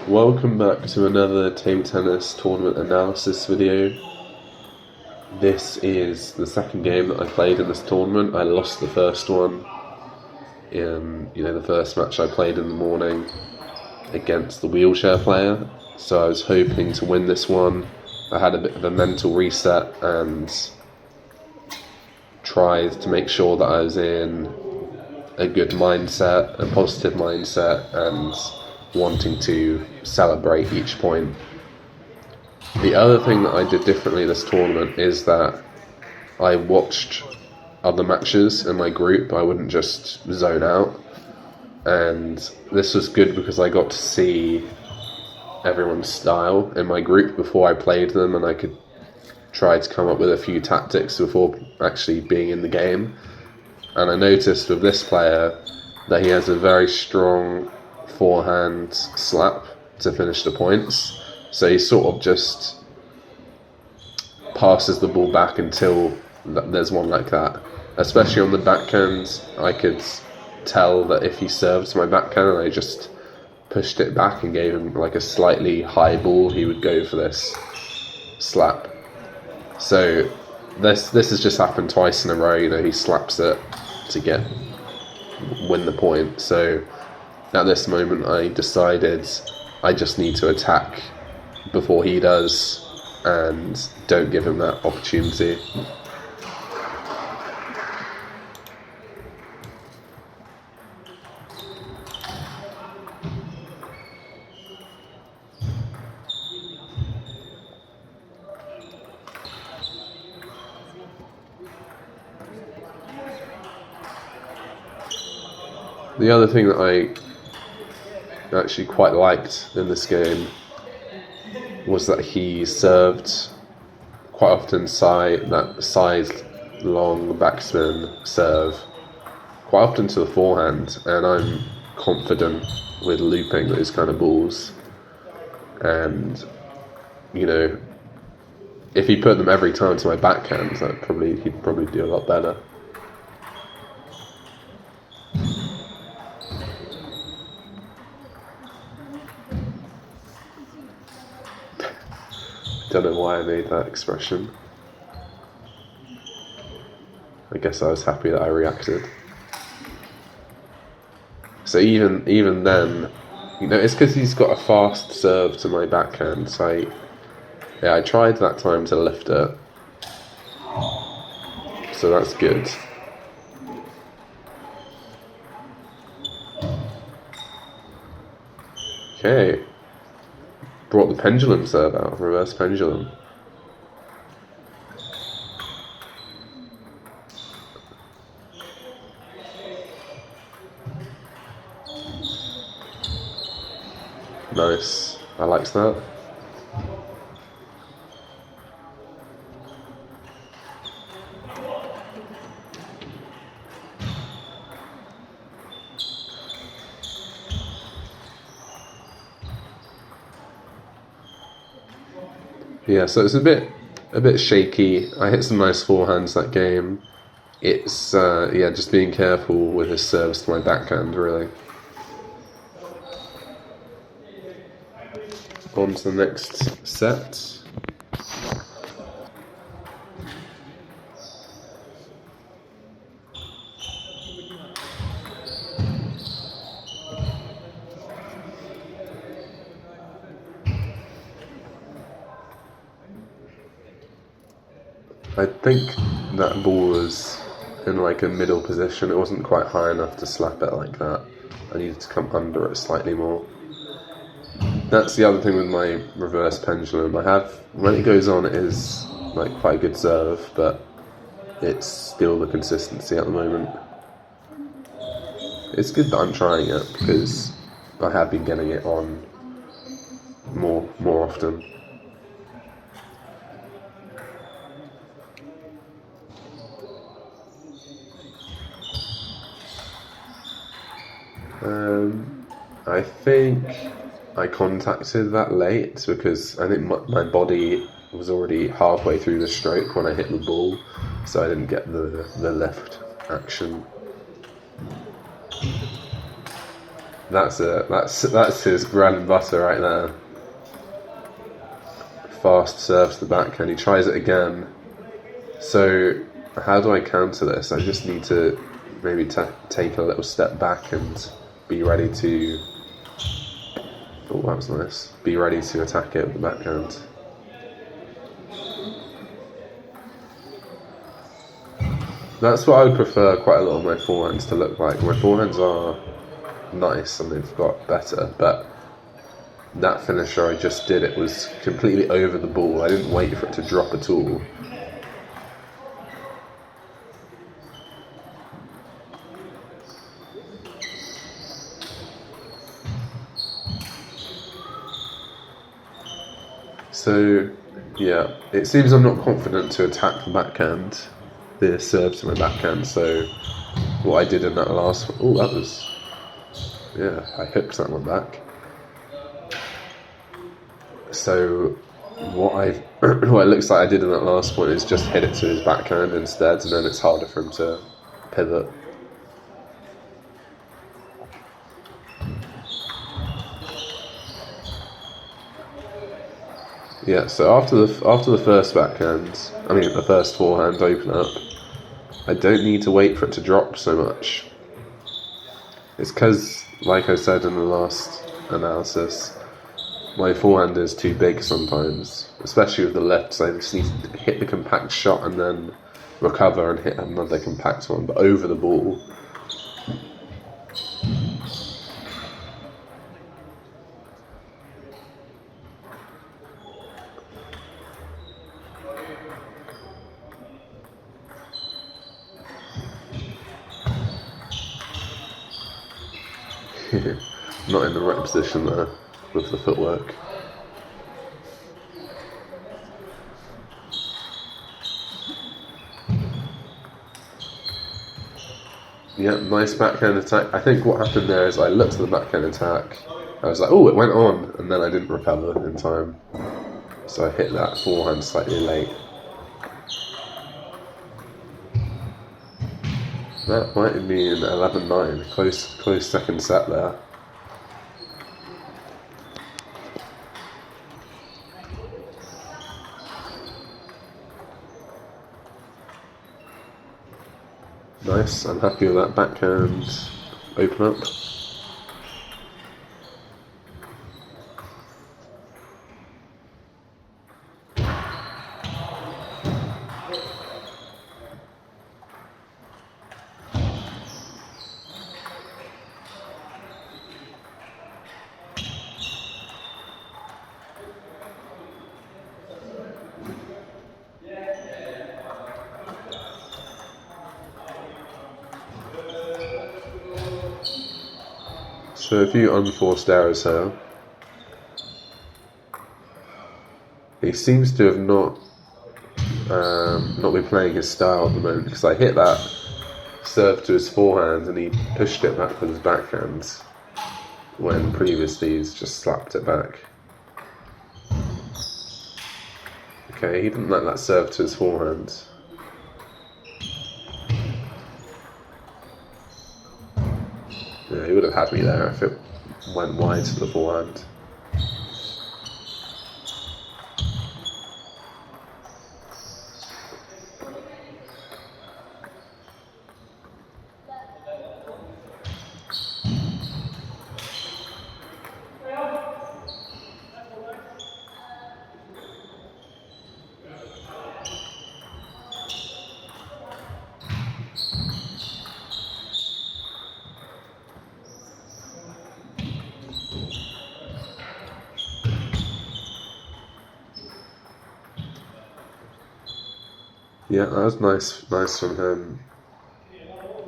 Welcome back to another table tennis tournament analysis video. This is the second game that I played in this tournament. I lost the first one in the first match I played in the morning against the wheelchair player. So I was hoping to win this one. I had a bit of a mental reset and tried to make sure that I was in a good mindset, a positive mindset, and wanting to celebrate each point. The other thing that I did differently this tournament is that I watched other matches in my group. I wouldn't just zone out, and this was good because I got to see everyone's style in my group before I played them, and I could try to come up with a few tactics before actually being in the game. And I noticed with this player that he has a very strong forehand slap to finish the points. So he sort of just passes the ball back until there's one like that. Especially on the backhand, I could tell that if he served to my backhand and I just pushed it back and gave him like a slightly high ball, he would go for this slap. So this has just happened twice in a row. He slaps it to win the point. So at this moment I decided I just need to attack before he does and don't give him that opportunity. The other thing that I actually quite liked in this game was that he served quite often that side long backspin serve quite often to the forehand, and I'm confident with looping those kind of balls. And if he put them every time to my backhand, he'd probably do a lot better. Don't know why I made that expression. I guess I was happy that I reacted. So even then, it's because he's got a fast serve to my backhand. So I tried that time to lift it. So that's good. Okay. Brought the pendulum serve out, reverse pendulum. Nice. I liked that. Yeah, so it's a bit shaky. I hit some nice forehands that game. It's just being careful with his serves to my backhand, really. On to the next set. I think that ball was in like a middle position. It wasn't quite high enough to slap it like that. I needed to come under it slightly more. That's the other thing with my reverse pendulum. When it goes on, it is like quite a good serve, but it's still the consistency at the moment. It's good that I'm trying it because I have been getting it on more often. I think I contacted that late because I think my body was already halfway through the stroke when I hit the ball, so I didn't get the lift action. That's it. That's his bread and butter right there. Fast serves the backhand. He tries it again. So how do I counter this? I just need to maybe take a little step back and be ready to. Oh, that was nice. Be ready to attack it with the backhand. That's what I would prefer quite a lot of my forehands to look like. My forehands are nice and they've got better, but that finisher I just did, it was completely over the ball. I didn't wait for it to drop at all. So, yeah, it seems I'm not confident to attack the backhand, the serve to my backhand, so what I did in that last one, oh, that was, yeah, I hooked that one back. So what it looks like I did in that last point is just hit it to his backhand instead, and then it's harder for him to pivot. Yeah, so after the first backhand, the first forehand open up, I don't need to wait for it to drop so much. It's because, like I said in the last analysis, my forehand is too big sometimes, especially with the left, so I just need to hit the compact shot and then recover and hit another compact one, but over the ball. Not in the right position there with the footwork. Yeah, nice backhand attack. I think what happened there is I looked at the backhand attack, I was like, oh, it went on, and then I didn't recover in time. So I hit that forehand slightly late. That might have been 11-9, close second set there. Nice, I'm happy with that backhand open up. So a few unforced errors here. He seems to have not been playing his style at the moment, because I hit that serve to his forehand and he pushed it back with his backhand, when previously he's just slapped it back. Okay, he didn't like that serve to his forehand. Yeah, he would have had me there if it went wide to the forehand. Yeah, that was nice from him.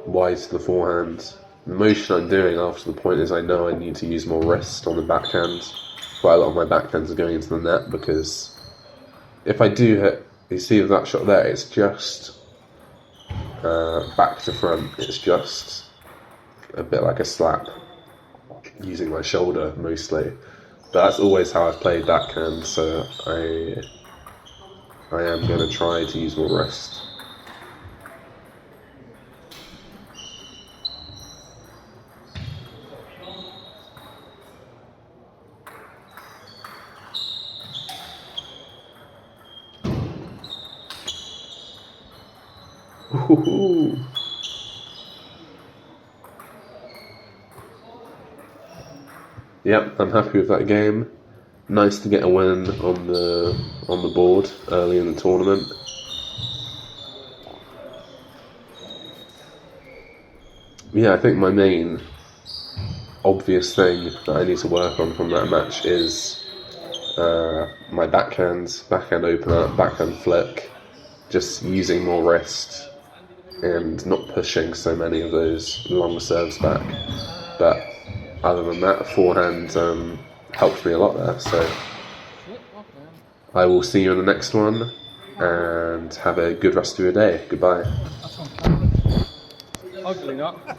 Wide to the forehand. The motion I'm doing after the point is I know I need to use more wrist on the backhand. Quite a lot of my backhands are going into the net, because if I do hit, you see with that shot there, it's just back to front. It's just a bit like a slap, using my shoulder mostly. But that's always how I've played backhand, so I am going to try to use more wrist. Ooh. Yep, I'm happy with that game. Nice to get a win on the board early in the tournament. Yeah, I think my main obvious thing that I need to work on from that match is my backhand opener, backhand flick, just using more wrist and not pushing so many of those long serves back. But other than that, forehand helped me a lot there. So I will see you in the next one, and have a good rest of your day. Goodbye. Hopefully not.